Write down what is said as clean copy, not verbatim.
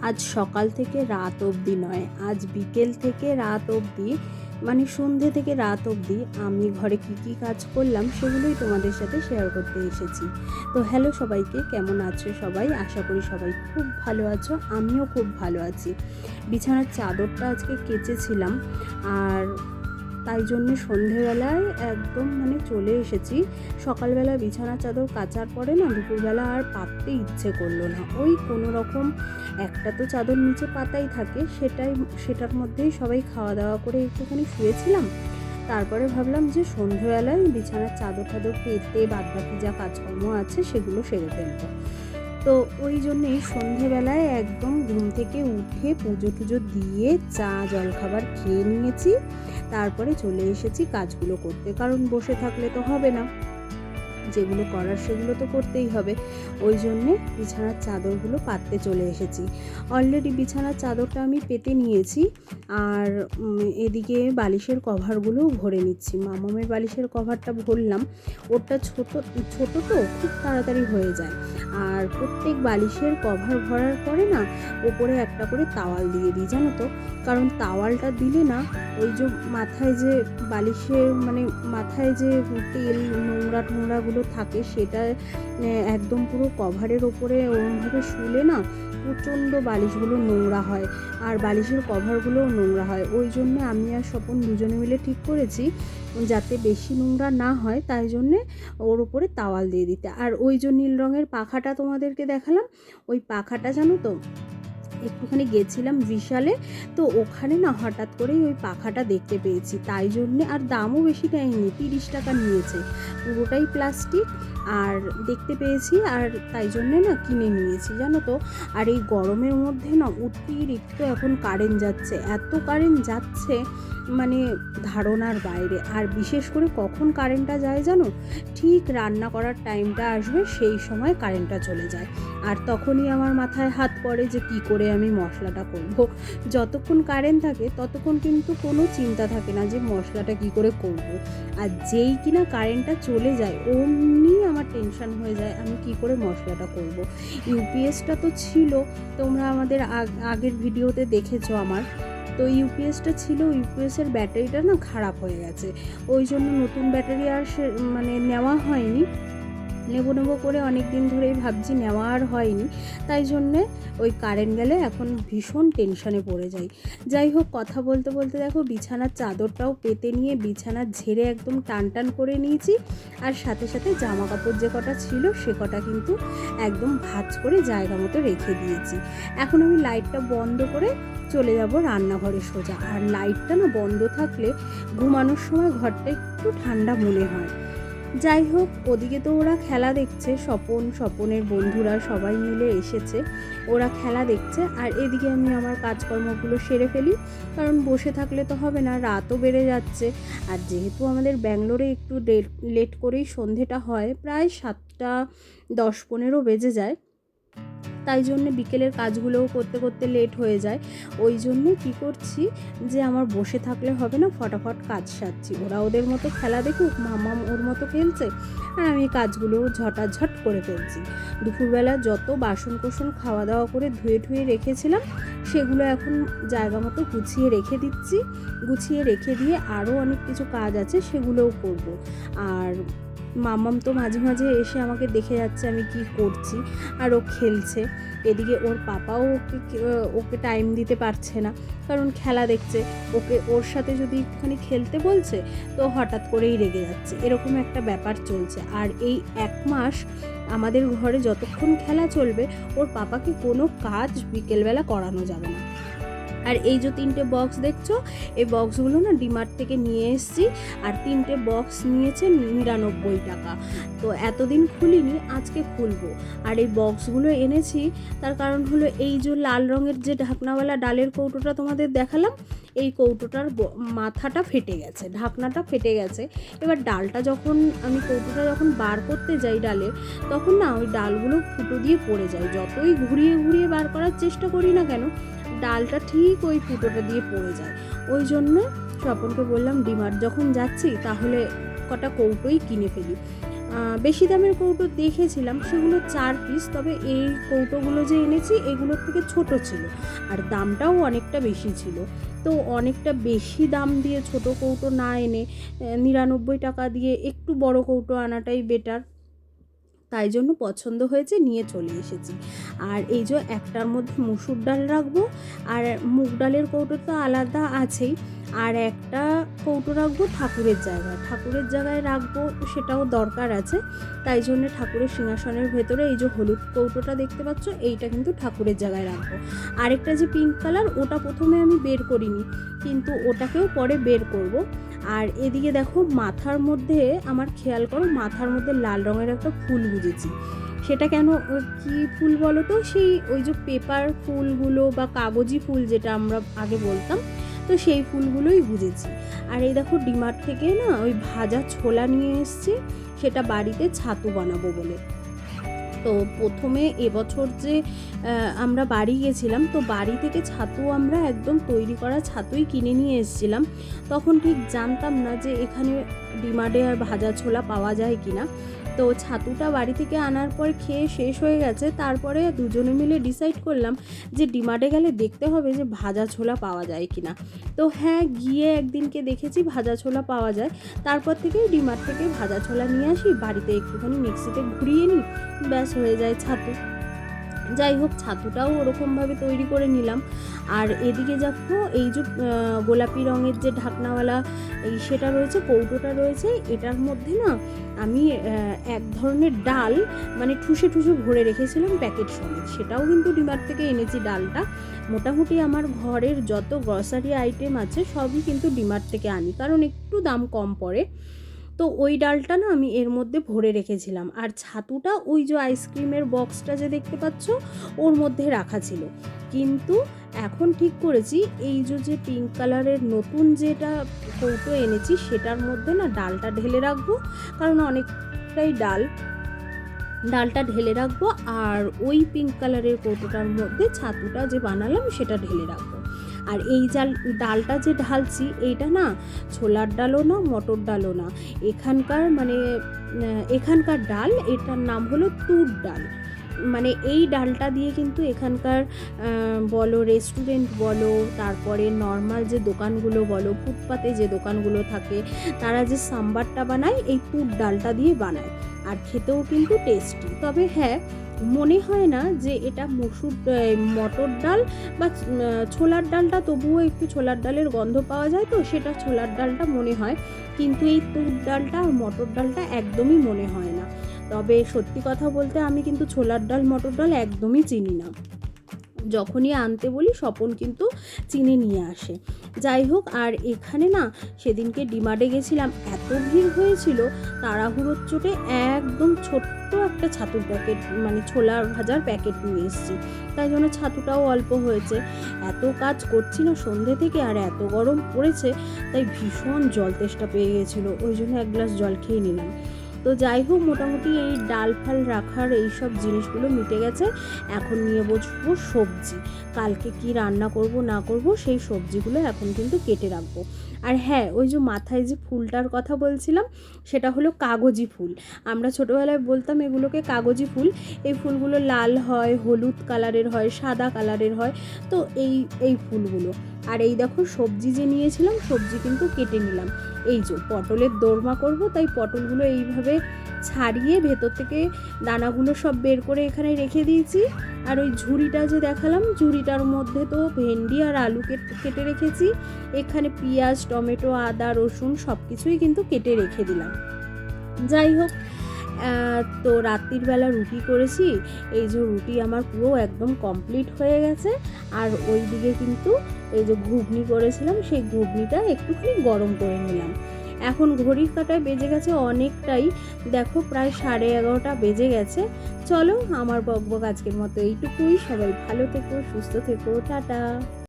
আজ সকাল থেকে রাত অবধি নয়, আজ বিকেল থেকে রাত অবধি, মানে সন্ধে থেকে রাত অবধি আমি ঘরে কী কী কাজ করলাম সেগুলোই তোমাদের সাথে শেয়ার করতে এসেছি। তো হ্যালো সবাইকে, কেমন আছো সবাই? আশা করি সবাই খুব ভালো আছো, আমিও খুব ভালো আছি। বিছানার চাদরটা আজকে কেচেছিলাম, আর তাই জন্য সন্ধেবেলায় একদম চলে এসেছি। সকালবেলা বিছানার চাদর কাচার পরে না দুপুরবেলা আর পাততে ইচ্ছে করলো না। ওই কোনো রকম একটা তো চাদর নিচে পাতাই থাকে, সেটার মধ্যেই সবাই খাওয়া দাওয়া করে একটুখানি শুয়েছিলাম। তারপরে ভাবলাম যে সন্ধেবেলায় বিছানার চাদর টাদর পেতে বাদবাকি যা কাজকর্ম আছে সেগুলো সেরে ফেলবো। তো ওই জন্যেই সন্ধেবেলায় একদম ঘুম থেকে উঠে পুজো টুজো দিয়ে চা জলখাবার খেয়ে নিয়েছি। তারপরে চলে এসেছি কাজগুলো করতে, কারণ বসে থাকলে তো হবে না, যেগুলো করার সেগুলো তো করতেই হবে। ওই জন্যে বিছানার চাদরগুলো পাততে চলে এসেছি। অলরেডি বিছানার চাদরটা আমি পেতে নিয়েছি, আর এদিকে বালিশের কভারগুলোও ভরে নিচ্ছি। মামামের বালিশের কভারটা ভরলাম, ওটা ছোট তো খুব তাড়াতাড়ি হয়ে যায়। আর প্রত্যেক বালিশের কভার ভরার পরে না ওপরে একটা করে তাওয়াল দিয়ে দিই, জানো তো। কারণ তাওয়ালটা দিলে না ওই যে মাথায় যে বালিশের মাথায় যে তেল নোংরাগুলো থাকে সেটা একদম পুরো কভারের ওপরে ওরমভাবে শুলে না প্রচণ্ড বালিশগুলো নোংরা হয়, আর বালিশের কভারগুলোও নোংরা হয়। ওই জন্যে আমি আর স্বপন দুজনে মিলে ঠিক করেছি যাতে বেশি নোংরা না হয়, তাই জন্যে ওর উপরে তাওয়াল দিয়ে দিতে। আর ওই যে নীল রঙের পাখাটা তোমাদেরকে দেখালাম, ওই পাখাটা জানো তো একটুখানি গেছিলাম বিশালে, তো ওখানে না হঠাৎ করেই ওই পাখাটা দেখতে পেয়েছি, তাই জন্যে। আর দামও বেশি নেয়নি, 30 টাকা নিয়েছে, পুরোটাই প্লাস্টিক। আর দেখতে পেয়েছি আর তাই জন্যে না কিনে নিয়েছি, জানো তো। আর এই গরমের মধ্যে না অতিরিক্ত এখন কারেন্ট যাচ্ছে, এত কারেন্ট যাচ্ছে ধারণার বাইরে। আর বিশেষ করে কখন কারেন্টটা যায় জানো? ঠিক রান্না করার টাইমটা আসবে সেই সময় কারেন্টটা চলে যায়, আর তখনই আমার মাথায় হাত পড়ে যে কি করে আমি মশলাটা করব। যতক্ষণ কারেন্ট থাকে ততক্ষণ কিন্তু কোনো চিন্তা থাকে না যে মশলাটা কি করে করব, আর যেই কিনা কারেন্টটা চলে যায় অমনি আমার টেনশন হয়ে যায় আমি কি করে মশলাটা করব। ইউপিএসটা তো ছিল, তোমরা আমাদের আগের ভিডিওতে দেখেছো আমার। তো ইউপিএসটা ছিল, ইউপিএসের ব্যাটারিটা না খারাপ হয়ে গেছে, ওই জন্য নতুন ব্যাটারি আর নেওয়া হয়নি। নেব করে অনেক দিন ধরেই ভাবছি, নেওয়া আর হয়নি। তাই জন্যে ওই কারেন্ট গেলে এখন ভীষণ টেনশনে পড়ে যাই। যাই হোক, কথা বলতে বলতে দেখো বিছানার চাদরটাও পেতে নিয়ে বিছানা ঝেড়ে একদম টান করে নিয়েছি, আর সাথে সাথে জামা কাপড় যে কটা ছিল সে কটা কিন্তু একদম ভাঁজ করে জায়গা মতো রেখে দিয়েছি। এখন আমি লাইটটা বন্ধ করে চলে যাব রান্নাঘরে সোজা। আর লাইটটা না বন্ধ থাকলে ঘুমানোর সময় ঘরটা একটু ঠান্ডা মনে হয়। যাই হোক, ওদিকে তো ওরা খেলা দেখছে, স্বপনের বন্ধুরা সবাই মিলে এসেছে, ওরা খেলা দেখছে। আর এদিকে আমি আমার কাজকর্মগুলো সেরে ফেলি, কারণ বসে থাকলে তো হবে না, রাতও বেড়ে যাচ্ছে। আর যেহেতু আমাদের ব্যাঙ্গালোরে একটু লেট করেই সন্ধেটা হয়, প্রায় 7টা 10-15 বেজে যায়, তাই জন্য বিকেলের কাজগুলোও করতে করতে লেট হয়ে যায়। ওই জন্য কি করছি যে আমার বসে থাকলে হবে না, ফটাফট কাজ সারছি। ওরা ওদের মতো খেলা দেখুক, মামাম ওর মতো খেলছে, আর আমি কাজগুলো ঝটাঝট করে ফেলছি। দুপুরবেলা যত বাসন কোসন খাওয়া দাওয়া করে ধুয়ে রেখেছিলাম সেগুলো এখন জায়গা মতো গুছিয়ে রেখে দিচ্ছি। গুছিয়ে রেখে দিয়ে আরও অনেক কিছু কাজ আছে, সেগুলোও করব। আর মামাম তো মাঝে মাঝে এসে আমাকে দেখে যাচ্ছে আমি কি করছি, আর ও খেলছে। এদিকে ওর পাপাও ওকে টাইম দিতে পারছে না, কারণ খেলা দেখছে। ওর সাথে যদি একটুখানি খেলতে বলছে তো হঠাৎ করেই রেগে যাচ্ছে, এরকম একটা ব্যাপার চলছে। আর এই 1 মাস আমাদের ঘরে যতক্ষণ খেলা চলবে ওর পাপাকে কোনো কাজ বিকেলবেলা করানো যাবে না। আর এই যে 3টে বক্স দেখছো, এই বক্সগুলো না ডিমার্ট থেকে নিয়ে এসেছি, আর 3টে বক্স নিয়েছে 99 টাকা। তো এতদিন খুলিনি, আজকে খুলবো। আর এই বক্সগুলো এনেছি তার কারণ হলো এই যে লাল রঙের যে ঢাকনাওয়ালা ডালের কৌটোটা তোমাদের দেখালাম, এই কৌটোটার মাথাটা ফেটে গেছে, ঢাকনাটা ফেটে গেছে। এবার ডালটা কৌটোটা যখন বার করতে যাই ডালের, তখন না ওই ডালগুলো ফুটো দিয়ে পড়ে যায়। যতই ঘুরিয়ে বার করার চেষ্টা করি না কেন, ডালটা ঠিক ওই ফুটোটা দিয়ে পড়ে যায়। ওই জন্য স্বপনকে বললাম ডিমার্ট যখন যাচ্ছি তাহলে কটা কৌটোই কিনে ফেলি। বেশি দামের কৌটো দেখেছিলাম, সেগুলো 4 পিস, তবে এই কৌটোগুলো যে এনেছি এগুলোর থেকে ছোট ছিল আর দামটাও অনেকটা বেশি ছিল। তো অনেকটা বেশি দাম দিয়ে ছোট কৌটো না এনে 99 টাকা দিয়ে একটু বড় কৌটো আনাটাই বেটার, তাই জন্য পছন্দ হয়েছে, নিয়ে চলে এসেছি। আর এই যে একটার মধ্যে মুসুর ডাল রাখবো, আর মুগ ডালের কৌটো তো আলাদা আছেই, আর একটা কৌটো রাখবো ঠাকুরের জায়গায় রাখবো, সেটাও দরকার আছে। তাই জন্য ঠাকুরের সিংহাসনের ভেতরে এই যে হলুদ কৌটোটা দেখতে পাচ্ছ, এইটা কিন্তু ঠাকুরের জায়গায় রাখবো। আরেকটা যে পিঙ্ক কালার, ওটা প্রথমে আমি বের করিনি, কিন্তু ওটাকেও পরে বের করব। আর এদিকে দেখো মাথার মধ্যে, আমার খেয়াল করো, মাথার মধ্যে লাল রঙের একটা ফুল গুঁজেছি। সেটা কেন, কি ফুল বলো তো, সেই ওই যে পেপার ফুলগুলো বা কাগজি ফুল যেটা আমরা আগে বলতাম, তো সেই ফুলগুলোই গুঁজেছি। আর এই দেখো ডিমার্ট থেকে না ওই ভাজা ছোলা নিয়ে এসেছি, সেটা বাড়িতে ছাতু বানাবো বলে। তো প্রথমে এবছর যে আমরা বাড়ি গেছিলাম, তো বাড়ি থেকে ছাতু আমরা একদম তৈরি করা ছাতুই কিনে নিয়ে এসেছিলাম। তখন ঠিক জানতাম না যে এখানে ডিমার্টে আর ভাজা ছোলা পাওয়া যায় কিনা। তো ছাতুটা বাড়ি থেকে আনার পর খেয়ে শেষ হয়ে গেছে, তারপরে দুজনে মিলে ডিসাইড করলাম যে ডিমার্টে গেলে দেখতে হবে যে ভাজা ছোলা পাওয়া যায় কিনা। তো হ্যাঁ, গিয়ে একদিনকে দেখেছি ভাজা ছোলা পাওয়া যায়, তারপর থেকেই ডিমার্ট থেকে ভাজা ছোলা নিয়ে আসি, বাড়িতে একটুখানি মিক্সিতে ঘুরিয়ে নিই, ব্যাস হয়ে যায় ছাতু। যাই হোক, ছাতুটাও ওরকমভাবে তৈরি করে নিলাম। আর এদিকে দেখো এই যে গোলাপি রঙের যে ঢাকনাওয়ালা এই সেটা রয়েছে, কৌটোটা রয়েছে, এটার মধ্যে না আমি এক ধরনের ডাল মানে ঠুসে ঠুসে ভরে রেখেছিলাম প্যাকেট সমেত, সেটাও কিন্তু ডিমার্ট থেকে এনেছি ডালটা। মোটামুটি আমার ঘরের যত গ্রসারি আইটেম আছে সবই কিন্তু ডিমার্ট থেকে আনি, কারণ একটু দাম কম পড়ে। তো ওই ডালটা না আমি এর মধ্যে ভরে রেখেছিলাম, আর ছাতুটা ওই যে আইসক্রিমের বক্সটা যে দেখতে পাচ্ছ ওর মধ্যে রাখা ছিল। কিন্তু এখন ঠিক করেছি এই যে পিঙ্ক কালারের নতুন যেটা কৌটো এনেছি সেটার মধ্যে না ডালটা ঢেলে রাখবো, কারণ অনেকটাই ডালটা ঢেলে রাখবো, আর ওই পিঙ্ক কালারের কৌটোটার মধ্যে ছাতুটা যে বানালাম সেটা ঢেলে রাখবো। আর এই ডালটা যে ঢালছি এইটা না ছোলার ডালও না, মটর ডালও না, এখানকার ডাল, এটার নাম হলো তুর ডাল। মানে এই ডালটা দিয়ে কিন্তু এখানকার বলো রেস্টুরেন্ট বলো, তারপরে নর্মাল যে দোকানগুলো বলো, ফুটপাতে যে দোকানগুলো থাকে, তারা যে সাম্বারটা বানায় এই তুর ডালটা দিয়ে বানায়, আর খেতেও কিন্তু টেস্টি। তবে হ্যাঁ, মনে হয় না যে এটা মটর ডাল বা ছোলার ডালটা, তবুও একটু ছোলার ডালের গন্ধ পাওয়া যায়, তো সেটা ছোলার ডালটা মনে হয়, কিন্তু এই তুর ডালটা আর মটর ডালটা একদমই মনে হয় না। তবে সত্যি কথা বলতে আমি কিন্তু ছোলার ডাল মটর ডাল একদমই চিনি না, যখনই আনতে বলি স্বপন কিন্তু চিনি নিয়ে আসে। যাই হোক, আর এখানে না সেদিনকে ডিমার্টে গেছিলাম, এত ভিড় হয়েছিল, তাড়াহুড়োর চোটে একদম ছোট্ট একটা ছাতুর প্যাকেট মানে ছোলা ভাজার প্যাকেট নিয়ে এসেছি, তাই জন্য ছাতুটাও অল্প হয়েছে। এত কাজ করছি না সন্ধ্যে থেকে, আর এত গরম পড়েছে, তাই ভীষণ জল তেষ্টা পেয়ে গেছিলো, ওই জন্য এক গ্লাস জল খেয়ে নিলাম। তো যাই হোক, মোটামুটি এই ডাল ফাল রাখার এই সব জিনিসগুলো মিটে গেছে। এখন নিয়ে বসবো সবজি, কালকে কি রান্না করব না করব সেই সবজিগুলো এখন কিন্তু কেটে রাখবো। আর হ্যাঁ, ওই যে মাথায় যে ফুলটার কথা বলছিলাম সেটা হলো কাগজি ফুল, আমরা ছোটোবেলায় বলতাম এগুলোকে কাগজি ফুল। এই ফুলগুলো লাল হয়, হলুদ কালারের হয়, সাদা কালারের হয়, তো এই ফুলগুলো। আর এই দেখো সবজি যে নিয়েছিলাম, সবজি কিন্তু কেটে নিলাম। এই যে পটলের দোরমা করব, তাই পটলগুলো এইভাবে ছাড়িয়ে ভেতর থেকে দানাগুলো সব বের করে এখানে রেখে দিয়েছি। আর ওই ঝুড়িটা যে দেখালাম, ঝুড়িটার মধ্যে তো ভেন্ডি আর আলু কেটে রেখেছি, এখানে পেঁয়াজ, টমেটো, আদা, রসুন সব কিছুই কিন্তু কেটে রেখে দিলাম। যাই হোক, তো রাত্রির বেলা রুটি করেছি, এই যে রুটি আমার পুরো একদম কমপ্লিট হয়ে গেছে। আর ওই দিকে কিন্তু এই যে ঘুগনি করেছিলাম, সেই ঘুগনিটা একটুখানি গরম করে নিলাম। এখন ঘড়ির কাঁটায় বেজে গেছে অনেকটাই, দেখো প্রায় 11:30 বেজে গেছে। চলো, আমার বকবক আজকের মতো এইটুকুই। সবাই ভালো থেকো, সুস্থ থেকো, টাটা।